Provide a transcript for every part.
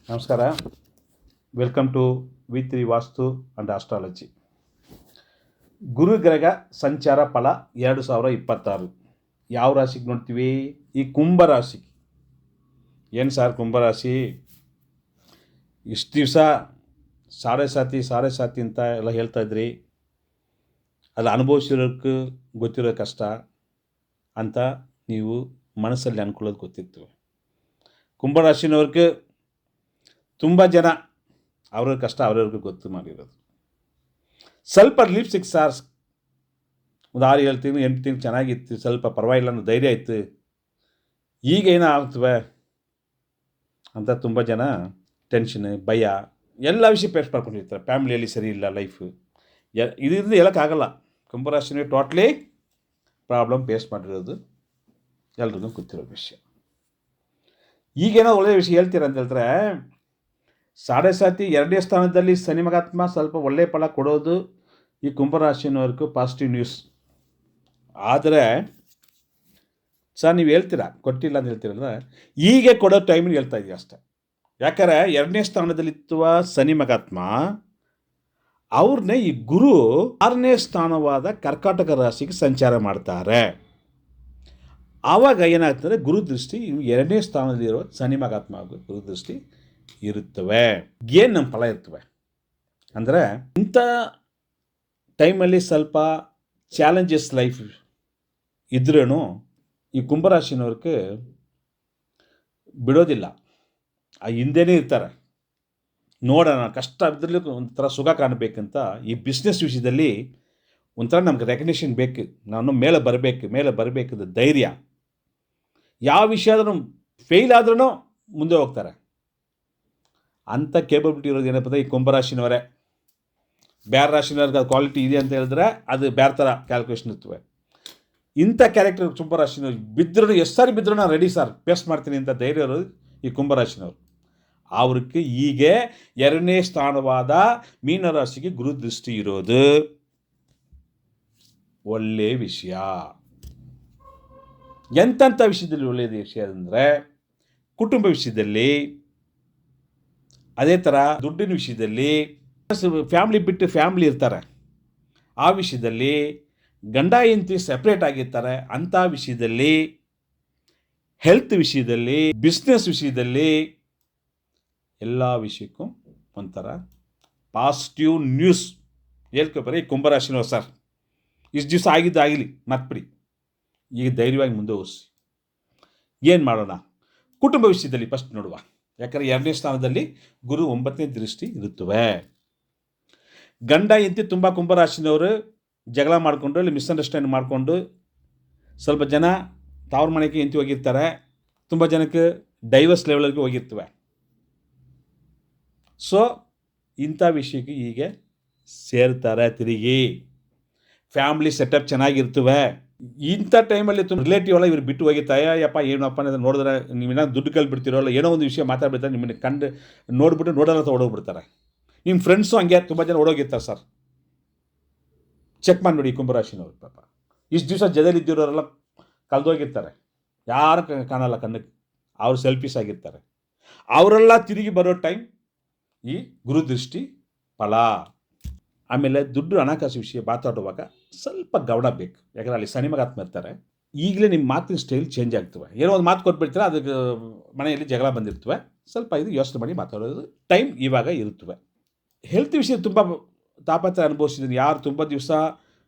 ನಮಸ್ಕಾರ. Welcome to ವಿ3 Vastu and astrology. ಗುರುಗ್ರಹ ಸಂಚಾರ ಫಲ 2026 ಯಾವ ರಾಶಿಗೆ ನೋಡ್ತೀವಿ? ಈ ಕುಂಭರಾಶಿ. ಏನು ಸರ್ ಕುಂಭರಾಶಿ ಇಷ್ಟು ದಿವಸ ಸಾಡೆ ಸಾತಿ ಅಂತ ಎಲ್ಲ ಹೇಳ್ತಾ ಇದ್ರಿ, ಅದು ಅನುಭವಿಸಿರೋಕ್ಕೆ ಗೊತ್ತಿರೋ ಕಷ್ಟ ಅಂತ ನೀವು ಮನಸ್ಸಲ್ಲಿ ಅನ್ಕೊಳ್ಳೋದು ಗೊತ್ತಿತ್ತು. ಕುಂಭರಾಶಿನವ್ರಿಗೆ ತುಂಬ ಜನ ಅವ್ರ ಕಷ್ಟ ಅವ್ರವ್ರಿಗೆ ಗೊತ್ತು ಮಾಡಿರೋದು. ಸ್ವಲ್ಪ ರಿಲೀಫ್ ಸಿಕ್ಸ್ ಸಾರ್, ಒಂದು 6-7 ತಿಂಗಳು 8 ತಿಂಗಳು ಚೆನ್ನಾಗಿತ್ತು, ಸ್ವಲ್ಪ ಪರವಾಗಿಲ್ಲ ಅನ್ನೋ ಧೈರ್ಯ ಇತ್ತು. ಈಗ ಏನೋ ಆಗ್ತವೆ ಅಂತ ತುಂಬ ಜನ ಟೆನ್ಷನ್, ಭಯ ಎಲ್ಲ ವಿಷಯ ಫೇಸ್ ಮಾಡ್ಕೊಂಡಿರ್ತಾರೆ. ಫ್ಯಾಮಿಲಿಯಲ್ಲಿ ಸರಿ ಇಲ್ಲ ಲೈಫು, ಇದರಿಂದ ಹೇಳೋಕ್ಕಾಗಲ್ಲ. ಕುಂಭರಾಶಿನೇ ಟೋಟ್ಲಿ ಪ್ರಾಬ್ಲಮ್ ಫೇಸ್ ಮಾಡಿರೋದು ಎಲ್ರಿಗೂ ಗೊತ್ತಿರೋ ವಿಷಯ. ಈಗೇನೋ ಒಳ್ಳೆಯ ವಿಷಯ ಹೇಳ್ತೀರ ಅಂತ ಹೇಳಿದ್ರೆ, ಸಾಡೆ ಸಾತಿ 2ನೇ ಸ್ಥಾನದಲ್ಲಿ ಶನಿ ಮಹಾತ್ಮ ಸ್ವಲ್ಪ ಒಳ್ಳೆಯ ಫಲ ಕೊಡೋದು ಈ ಕುಂಭರಾಶಿನವ್ರಿಗೂ ಪಾಸಿಟಿವ್ ನ್ಯೂಸ್. ಆದರೆ ಸರ್ ನೀವು ಹೇಳ್ತೀರಾ ಕೊಟ್ಟಿಲ್ಲ ಅಂತ ಹೇಳ್ತೀರಲ್ಲ, ಹೀಗೆ ಕೊಡೋ ಟೈಮಿಗೆ ಹೇಳ್ತಾ ಇದೀವಿ ಅಷ್ಟೇ. ಯಾಕಂದರೆ 2ನೇ ಸ್ಥಾನದಲ್ಲಿತ್ತುವ ಶನಿ ಮಹಾತ್ಮ ಅವ್ರನ್ನೇ ಈ ಗುರು 6ನೇ ಸ್ಥಾನವಾದ ಕರ್ಕಾಟಕ ರಾಶಿಗೆ ಸಂಚಾರ ಮಾಡ್ತಾರೆ. ಆವಾಗ ಏನಾಗ್ತದೆ, ಗುರು ದೃಷ್ಟಿ 2ನೇ ಸ್ಥಾನದಲ್ಲಿರೋ ಶನಿ ಮಹಾತ್ಮ ಗುರು ದೃಷ್ಟಿ ಇರುತ್ತವೆ. ಏನು ನಮ್ಮ ಫಲ ಇರ್ತವೆ ಅಂದರೆ, ಇಂಥ ಟೈಮಲ್ಲಿ ಸ್ವಲ್ಪ ಚಾಲೆಂಜಸ್ ಲೈಫ್ ಇದ್ರೂ ಈ ಕುಂಭರಾಶಿನವ್ರಿಗೆ ಬಿಡೋದಿಲ್ಲ, ಆ ಹಿಂದೆನೇ ಇರ್ತಾರೆ. ನೋಡೋಣ ಕಷ್ಟ ಇದ್ರಲ್ಲಿ ಒಂಥರ ಸುಖ ಕಾಣಬೇಕಂತ ಈ ಬಿಸ್ನೆಸ್ ವಿಷಯದಲ್ಲಿ ಒಂಥರ ನಮ್ಗೆ ರೆಕಗ್ನಿಷನ್ ಬೇಕು, ನಾನು ಮೇಲೆ ಬರಬೇಕಂತ ಧೈರ್ಯ. ಯಾವ ವಿಷಯ ಆದ್ರೂ ಫೇಲ್ ಆದ್ರೂ ಮುಂದೆ ಹೋಗ್ತಾರೆ. ಅಂಥ ಕೇಪಬಿಲಿಟಿ ಇರೋದು ಏನಪ್ಪ ಅಂದರೆ ಈ ಕುಂಭರಾಶಿನವರೇ. ಬೇರೆ ರಾಶಿನವ್ರಿಗೆ ಅದು ಕ್ವಾಲಿಟಿ ಇದೆ ಅಂತ ಹೇಳಿದ್ರೆ ಅದು ಬೇರೆ ಥರ ಕ್ಯಾಲ್ಕುಲೇಷನ್ ಇರ್ತವೆ. ಇಂಥ ಕ್ಯಾರೆಕ್ಟರ್ ಕುಂಭರಾಶಿನವ್ರು ಬಿದ್ದರೂ ಎಷ್ಟು ಸಾರಿ ಬಿದ್ದರೂ ನಾನು ರೆಡಿ ಸರ್, ಫೇಸ್ ಮಾಡ್ತೀನಿ ಅಂತ ಧೈರ್ಯ ಇರೋದು ಈ ಕುಂಭರಾಶಿನವರು. ಅವ್ರಿಗೆ ಹೀಗೆ 2ನೇ ಸ್ಥಾನವಾದ ಮೀನರಾಶಿಗೆ ಗುರು ದೃಷ್ಟಿ ಇರೋದು ಒಳ್ಳೆಯ ವಿಷಯ. ಎಂಥ ವಿಷಯದಲ್ಲಿ ಒಳ್ಳೆಯದು ವಿಷಯ ಅಂದರೆ, ಕುಟುಂಬ ವಿಷಯದಲ್ಲಿ, ಅದೇ ಥರ ದುಡ್ಡಿನ ವಿಷಯದಲ್ಲಿ, ಫ್ಯಾಮ್ಲಿ ಬಿಟ್ಟು ಫ್ಯಾಮ್ಲಿ ಇರ್ತಾರೆ ಆ ವಿಷಯದಲ್ಲಿ, ಗಂಡ ಹೆಂಡತಿ ಸೆಪ್ರೇಟ್ ಆಗಿರ್ತಾರೆ ಅಂಥ ವಿಷಯದಲ್ಲಿ, ಹೆಲ್ತ್ ವಿಷಯದಲ್ಲಿ, ಬಿಸ್ನೆಸ್ ವಿಷಯದಲ್ಲಿ, ಎಲ್ಲ ವಿಷಯಕ್ಕೂ ಒಂಥರ ಪಾಸಿಟಿವ್ ನ್ಯೂಸ್ ಹೇಳ್ಕೊಬಾರಿ ಕುಂಭರಾಶಿನವ್ರು. ಸರ್ ಇಷ್ಟು ದಿವಸ ಆಗಿದ್ದಾಗಲಿ ಮತ್ಬಿಡಿ, ಈಗ ಧೈರ್ಯವಾಗಿ ಮುಂದೆ ಹೋಗಿಸಿ. ಏನು ಮಾಡೋಣ ಕುಟುಂಬ ವಿಷಯದಲ್ಲಿ ಫಸ್ಟ್ ನೋಡುವ. ಯಾಕಂದರೆ 2ನೇ ಸ್ಥಾನದಲ್ಲಿ ಗುರು 9ನೇ ದೃಷ್ಟಿ ಇರುತ್ತವೆ. ಗಂಡ ಹೆಂಡತಿ ತುಂಬ ಕುಂಭರಾಶಿನವರು ಜಗಳ ಮಾಡಿಕೊಂಡು ಇಲ್ಲಿ ಮಿಸ್ಅಂಡರ್ಸ್ಟ್ಯಾಂಡ್ ಮಾಡಿಕೊಂಡು ಸ್ವಲ್ಪ ಜನ ತವ್ರ ಮನೆಗೆ ಹೆಂಡತಿ ಹೋಗಿರ್ತಾರೆ, ತುಂಬ ಜನಕ್ಕೆ ಡೈವರ್ಸ್ ಲೆವೆಲ್ಗೆ ಹೋಗಿರ್ತವೆ. ಸೊ ಇಂಥ ವಿಷಯಕ್ಕೆ ಹೀಗೆ ಸೇರ್ತಾರೆ. ತಿರುಗಿ ಫ್ಯಾಮ್ಲಿ ಸೆಟಪ್ ಚೆನ್ನಾಗಿರ್ತವೆ. ಇಂಥ ಟೈಮಲ್ಲಿ ತುಂಬ ರಿಲೇಟಿವ್ ಎಲ್ಲ ಇವ್ರು ಬಿಟ್ಟು ಹೋಗಿರ್ತಾರೆ. ಯಪ್ಪ ಏನಪ್ಪ ಅಂತ ನೋಡಿದ್ರೆ ನೀವೇನೋ ದುಡ್ಡು ಕಲ್ ಬಿಡ್ತಿರೋಲ್ಲ, ಏನೋ ಒಂದು ವಿಷಯ ಮಾತಾಡ್ಬಿಡ್ತಾರೆ, ನಿಮ್ಮನ್ನು ಕಂಡು ನೋಡಿಬಿಟ್ಟು ನೋಡೋಲ್ಲ ಓಡೋಗ್ಬಿಡ್ತಾರೆ. ನಿಮ್ಮ ಫ್ರೆಂಡ್ಸು ಹಂಗೆ ತುಂಬ ಜನ ಓಡೋಗಿರ್ತಾರೆ ಸರ್. ಚೆಕ್ ಮಾಡಿ ನೋಡಿ ಕುಂಭರಾಶಿನವ್ರು. ಪಾಪ ಇಷ್ಟು ದಿವಸ ಜೊತೆಲಿದ್ದಿರೋರೆಲ್ಲ ಕಳೆದೋಗಿರ್ತಾರೆ, ಯಾರು ಕಾಣಲ್ಲ ಕಣ್ಣಕ್ಕೆ, ಅವ್ರು ಸೆಲ್ಫಿಶ್ ಆಗಿರ್ತಾರೆ. ಅವರೆಲ್ಲ ತಿರುಗಿ ಬರೋ ಟೈಮ್ ಈ ಗುರುದೃಷ್ಟಿ ಫಲ. ಆಮೇಲೆ ದುಡ್ಡು ಹಣಕಾಸು ವಿಷಯ ಮಾತಾಡುವಾಗ ಸ್ವಲ್ಪ ಗಮನ ಬೇಕು. ಯಾಕಂದರೆ ಅಲ್ಲಿ ಶನಿ ಮಹಾತ್ಮ ಇರ್ತಾರೆ. ಈಗಲೇ ನಿಮ್ಮ ಮಾತಿನ ಸ್ಟೈಲ್ ಚೇಂಜ್ ಆಗ್ತವೆ. ಏನೋ ಒಂದು ಮಾತು ಕೊಟ್ಬಿಡ್ತೀರ, ಅದಕ್ಕೆ ಮನೆಯಲ್ಲಿ ಜಗಳ ಬಂದಿರ್ತವೆ. ಸ್ವಲ್ಪ ಇದು ಯೋಚನೆ ಮಾಡಿ ಮಾತಾಡೋದು ಟೈಮ್ ಇವಾಗ ಇರುತ್ತವೆ. ಹೆಲ್ತ್ ವಿಷಯ ತುಂಬ ತಾಪತ್ರ ಅನುಭವಿಸಿದ್ದೀನಿ. ಯಾರು ತುಂಬ ದಿವಸ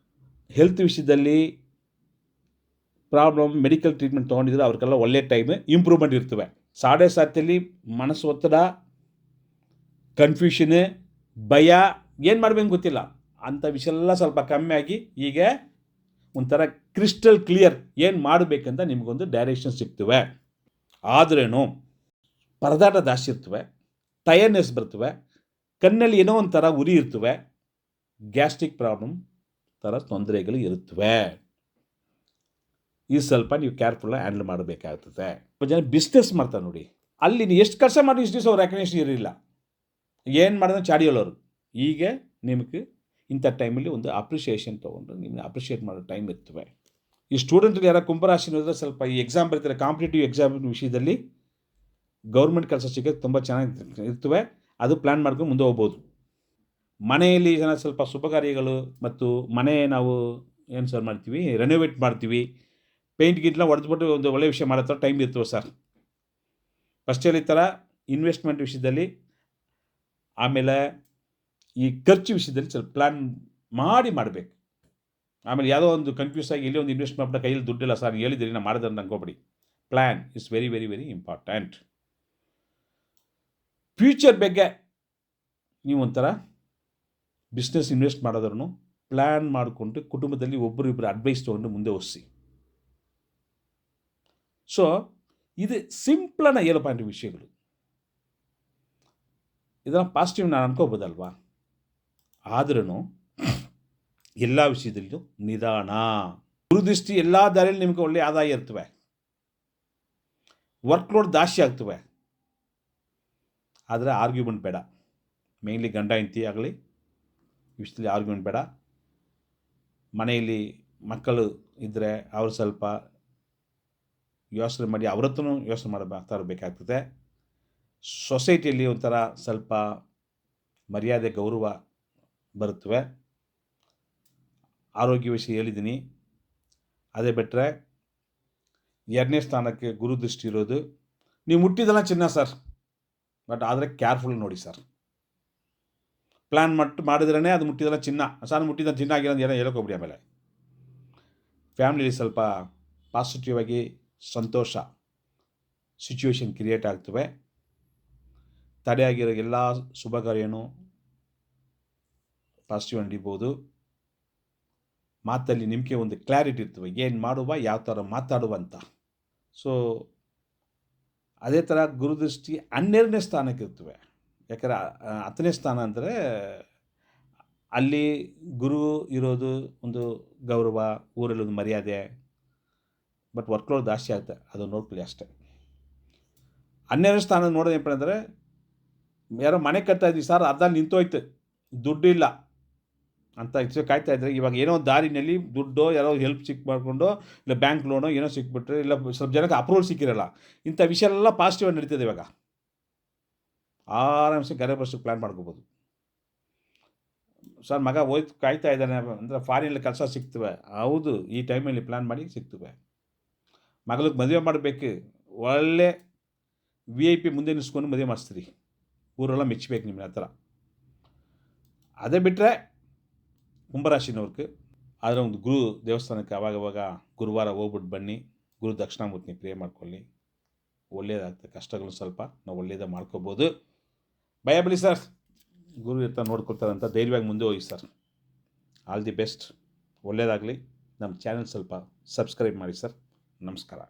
ಹೆಲ್ತ್ ವಿಷಯದಲ್ಲಿ ಪ್ರಾಬ್ಲಮ್ ಮೆಡಿಕಲ್ ಟ್ರೀಟ್ಮೆಂಟ್ ತೊಗೊಂಡಿದ್ರೆ ಅವ್ರಿಗೆಲ್ಲ ಒಳ್ಳೆ ಟೈಮ್ ಇಂಪ್ರೂವ್ಮೆಂಟ್ ಇರ್ತವೆ. ಸಾಡೆ ಸಾತಿಯಲ್ಲಿ ಮನಸ್ಸು ಒತ್ತಡ, ಕನ್ಫ್ಯೂಷನ್, ಭಯ, ಏನು ಮಾಡಬೇಕು ಗೊತ್ತಿಲ್ಲ ಅಂಥ ವಿಷಯ ಎಲ್ಲ ಸ್ವಲ್ಪ ಕಮ್ಮಿ ಆಗಿ ಈಗ ಒಂಥರ ಕ್ರಿಸ್ಟಲ್ ಕ್ಲಿಯರ್ ಏನು ಮಾಡಬೇಕಂತ ನಿಮಗೊಂದು ಡೈರೆಕ್ಷನ್ ಸಿಗ್ತವೆ. ಆದ್ರೇನು ಪರದಾಟ ಜಾಸ್ತಿ ಇರ್ತವೆ, ಟಯರ್ನೆಸ್ ಬರ್ತವೆ, ಕಣ್ಣಲ್ಲಿ ಏನೋ ಒಂಥರ ಉರಿ ಇರ್ತವೆ, ಗ್ಯಾಸ್ಟ್ರಿಕ್ ಪ್ರಾಬ್ಲಮ್ ಥರ ತೊಂದರೆಗಳು ಇರುತ್ತವೆ. ಇದು ಸ್ವಲ್ಪ ನೀವು ಕೇರ್ಫುಲ್ಲಾಗಿ ಹ್ಯಾಂಡಲ್ ಮಾಡಬೇಕಾಗ್ತದೆ. ಜನ ಬಿಸ್ನೆಸ್ ಮಾಡ್ತಾರೆ ನೋಡಿ, ಅಲ್ಲಿ ನೀವು ಎಷ್ಟು ಖರ್ಚು ಮಾಡಿ ಇಷ್ಟು ದಿವಸ ಅವ್ರು ರೆಕಗ್ನೇಷನ್ ಇರಲಿಲ್ಲ, ಏನು ಮಾಡಿದ್ರೆ ಚಾಡಿಯೋಲ್ಲವರು. ಈಗ ನಿಮಗೆ ಇಂಥ ಟೈಮಲ್ಲಿ ಒಂದು ಅಪ್ರಿಷಿಯೇಷನ್ ತೊಗೊಂಡು ನಿಮ್ಮನ್ನ ಅಪ್ರಿಷಿಯೇಟ್ ಮಾಡೋ ಟೈಮ್ ಇರ್ತವೆ. ಈ ಸ್ಟೂಡೆಂಟ್ಗಳು ಯಾರೋ ಕುಂಭರಾಶಿನೋದ್ರೆ ಸ್ವಲ್ಪ ಈ ಎಕ್ಸಾಮ್ ಬರ್ತಾರೆ, ಕಾಂಪಿಟೇಟಿವ್ ಎಕ್ಸಾಮ್ ವಿಷಯದಲ್ಲಿ ಗೌರ್ಮೆಂಟ್ ಕೆಲಸ ಸಿಗೋಕ್ಕೆ ತುಂಬ ಚೆನ್ನಾಗಿ ಇರ್ತವೆ. ಅದು ಪ್ಲ್ಯಾನ್ ಮಾಡ್ಕೊಂಡು ಮುಂದೆ ಹೋಗ್ಬೋದು. ಮನೆಯಲ್ಲಿ ಜನ ಸ್ವಲ್ಪ ಶುಭ ಕಾರ್ಯಗಳು ಮತ್ತು ಮನೆ ನಾವು ಏನು ಸರ್ ಮಾಡ್ತೀವಿ, ರೆನೋವೇಟ್ ಮಾಡ್ತೀವಿ, ಪೇಂಟ್ ಗೀಟ್ಲ ಹೊಡೆದ್ಬಿಟ್ಟು ಒಂದು ಒಳ್ಳೆ ವಿಷಯ ಮಾಡೋ ಥರ ಟೈಮ್ ಇರ್ತವೆ ಸರ್. ಫಸ್ಟಲ್ಲಿ ಈ ಥರ ಇನ್ವೆಸ್ಟ್ಮೆಂಟ್ ವಿಷಯದಲ್ಲಿ, ಆಮೇಲೆ ಈ ಖರ್ಚು ವಿಷಯದಲ್ಲಿ ಸ್ವಲ್ಪ ಪ್ಲ್ಯಾನ್ ಮಾಡಿ ಮಾಡಬೇಕು. ಆಮೇಲೆ ಯಾವುದೋ ಒಂದು ಕನ್ಫ್ಯೂಸ್ ಆಗಿ ಇಲ್ಲಿ ಒಂದು ಇನ್ವೆಸ್ಟ್ ಮಾಡಿಬಿಟ್ಟು ಕೈಯಲ್ಲಿ ದುಡ್ಡಿಲ್ಲ ಸರ್ ಹೇಳಿದಿರಿ ನಾನು ಮಾಡಿದ್ರೆ ಅನ್ಕೋಬೇಡಿ. Plan is very very very important. Future ಬಗ್ಗೆ ನೀವು ಒಂಥರ ಬಿಸ್ನೆಸ್ ಇನ್ವೆಸ್ಟ್ ಮಾಡೋದ್ರೂ ಪ್ಲ್ಯಾನ್ ಮಾಡಿಕೊಂಡು ಕುಟುಂಬದಲ್ಲಿ ಒಬ್ಬರಿಬ್ಬರು ಅಡ್ವೈಸ್ ತೊಗೊಂಡು ಮುಂದೆ ಓದಿಸಿ. ಸೊ ಇದು ಸಿಂಪ್ಲನ 7 ಪಾಯಿಂಟ್ ವಿಷಯಗಳು. ಇದನ್ನು ಪಾಸಿಟಿವ್ ನಾನು ಅನ್ಕೋಬೋದಲ್ವಾ? ಆದ್ರೂ ಎಲ್ಲ ವಿಷಯದಲ್ಲೂ ನಿಧಾನ, ದುರದೃಷ್ಟಿ ಎಲ್ಲ ದಾರಿಯಲ್ಲಿ ನಿಮಗೆ ಒಳ್ಳೆಯ ಆದಾಯ ಇರ್ತವೆ, ವರ್ಕ್ಲೋಡ್ ಜಾಸ್ತಿ ಆಗ್ತವೆ. ಆದರೆ ಆರ್ಗ್ಯುಮೆಂಟ್ ಬೇಡ. ಮೇನ್ಲಿ ಗಂಡ ಹೆಂಡತಿ ಆಗಲಿ ಈ ವಿಷಯದಲ್ಲಿ ಆರ್ಗ್ಯುಮೆಂಟ್ ಬೇಡ. ಮನೆಯಲ್ಲಿ ಮಕ್ಕಳು ಇದ್ದರೆ ಅವರು ಸ್ವಲ್ಪ ಯೋಚನೆ ಮಾಡಿ ಅವ್ರ ಹತ್ರನೂ ಯೋಚನೆ ಮಾಡ್ತಾ ಇರಬೇಕಾಗ್ತದೆ. ಸೊಸೈಟಿಯಲ್ಲಿ ಒಂಥರ ಸ್ವಲ್ಪ ಮರ್ಯಾದೆ ಗೌರವ ಬರುತ್ತವೆ. ಆರೋಗ್ಯ ವಿಷಯ ಹೇಳಿದ್ದೀನಿ. ಅದೇ ಬಿಟ್ಟರೆ 2ನೇ ಸ್ಥಾನಕ್ಕೆ ಗುರು ದೃಷ್ಟಿ ಇರೋದು. ನೀವು ಮುಟ್ಟಿದೆಲ್ಲ ಚಿನ್ನ ಸರ್, ಬಟ್ ಆದರೆ ಕೇರ್ಫುಲ್ ನೋಡಿ ಸರ್. ಪ್ಲ್ಯಾನ್ ಮಾಡಿದ್ರೇ ಅದು ಮುಟ್ಟಿದೆಲ್ಲ ಚಿನ್ನ, ಸರ್ ಮುಟ್ಟಿದ ಚಿನ್ನ ಆಗಿರೋದು ಏನೋ ಹೇಳೋಕೋಗ್ಬಿಡಿ. ಆಮೇಲೆ ಫ್ಯಾಮಿಲಿಯಲ್ಲಿ ಸ್ವಲ್ಪ ಪಾಸಿಟಿವ್ ಆಗಿ ಸಂತೋಷ ಸಿಚುವೇಶನ್ ಕ್ರಿಯೇಟ್ ಆಗ್ತವೆ. ತಡೆಯಾಗಿರೋ ಎಲ್ಲ ಶುಭ ಕಾರ್ಯನೂ ಪಾಸಿಟಿವ್ ನಡೀಬೋದು. ಮಾತಲ್ಲಿ ನಿಮಗೆ ಒಂದು ಕ್ಲಾರಿಟಿ ಇರ್ತವೆ, ಏನು ಮಾಡುವ, ಯಾವ ಥರ ಮಾತಾಡುವ ಅಂತ. ಸೊ ಅದೇ ಥರ ಗುರುದೃಷ್ಟಿ 12ನೇ ಸ್ಥಾನಕ್ಕೆ ಇರ್ತವೆ. ಯಾಕಂದರೆ 10ನೇ ಸ್ಥಾನ ಅಂದರೆ ಅಲ್ಲಿ ಗುರು ಇರೋದು ಒಂದು ಗೌರವ, ಊರಲ್ಲಿ ಒಂದು ಮರ್ಯಾದೆ, ಬಟ್ ವರ್ಕ್ಲೋಡ್ ಜಾಸ್ತಿ ಆಗುತ್ತೆ, ಅದು ನೋಡ್ಕೊಳ್ಳಿ ಅಷ್ಟೇ. 12ನೇ ಸ್ಥಾನ ನೋಡೋದೇನಪ್ಪ ಅಂದರೆ, ಯಾರೋ ಮನೆ ಕಟ್ತಾ ಇದ್ವಿ ಸರ್, ಅರ್ಧ ನಿಂತೋಯ್ತು, ದುಡ್ಡಿಲ್ಲ ಅಂತ ಕಾಯ್ತಾ ಇದ್ದರೆ, ಇವಾಗ ಏನೋ ದಾರಿನಲ್ಲಿ ದುಡ್ಡೋ ಯಾರೋ ಹೆಲ್ಪ್ ಮಾಡಿಕೊಂಡು ಇಲ್ಲ ಬ್ಯಾಂಕ್ ಲೋನೋ ಏನೋ ಸಿಕ್ಬಿಟ್ರೆ, ಇಲ್ಲ ಸ್ವಲ್ಪ ಜನಕ್ಕೆ ಅಪ್ರೂವಲ್ ಸಿಕ್ಕಿರಲ್ಲ, ಇಂಥ ವಿಷಯ ಎಲ್ಲ ಪಾಸಿಟಿವ್ ಆಗಿ ನಡೀತದೆ. ಇವಾಗ ಆರಾಮ್ಸೆ ಗರೆ ಬಸ್ಸಿಗೆ ಪ್ಲ್ಯಾನ್ ಮಾಡ್ಕೋಬೋದು. ಸರ್ ಮಗ ಹೋಯ್ತು ಕಾಯ್ತಾ ಇದ್ದಾನೆ ಅಂದರೆ ಫಾರಿನಲ್ಲಿ ಕೆಲಸ ಸಿಗ್ತವೆ, ಹೌದು, ಈ ಟೈಮಲ್ಲಿ ಪ್ಲ್ಯಾನ್ ಮಾಡಿ ಸಿಗ್ತವೆ. ಮಗಳಿಗೆ ಮದುವೆ ಮಾಡಬೇಕು, ಒಳ್ಳೆ VIP ಮುಂದೆ ನಿಲ್ಸ್ಕೊಂಡು ಮದುವೆ ಮಾಡಿಸ್ತೀರಿ, ಊರೆಲ್ಲ ಮೆಚ್ಚಬೇಕು ನಿಮ್ಮನ್ನ ಆ ಥರ. ಅದೇ ಬಿಟ್ಟರೆ ಕುಂಭರಾಶಿನವ್ರಿಗೆ ಆದರೆ ಒಂದು ಗುರು ದೇವಸ್ಥಾನಕ್ಕೆ ಆವಾಗವಾಗ ಗುರುವಾರ ಹೋಗ್ಬಿಟ್ಟು ಬನ್ನಿ, ಗುರು ದಕ್ಷಿಣಾಮೂರ್ತಿನ ಪ್ರೇಯರ್ ಮಾಡ್ಕೊಳ್ಳಿ, ಒಳ್ಳೆಯದಾಗ್ತದೆ. ಕಷ್ಟಗಳು ಸ್ವಲ್ಪ ನಾವು ಒಳ್ಳೆಯದೇ ಮಾಡ್ಕೋಬೋದು. ಭಯ ಬಿಡಿ ಸರ್, ಗುರು ಇರ್ತಾ ನೋಡ್ಕೊಳ್ತಾರೆ ಅಂತ ಧೈರ್ಯವಾಗಿ ಮುಂದೆ ಹೋಗಿ ಸರ್. ಆಲ್ ದಿ ಬೆಸ್ಟ್, ಒಳ್ಳೆಯದಾಗಲಿ. ನಮ್ಮ ಚಾನೆಲ್ ಸ್ವಲ್ಪ ಸಬ್ಸ್ಕ್ರೈಬ್ ಮಾಡಿ ಸರ್. ನಮಸ್ಕಾರ.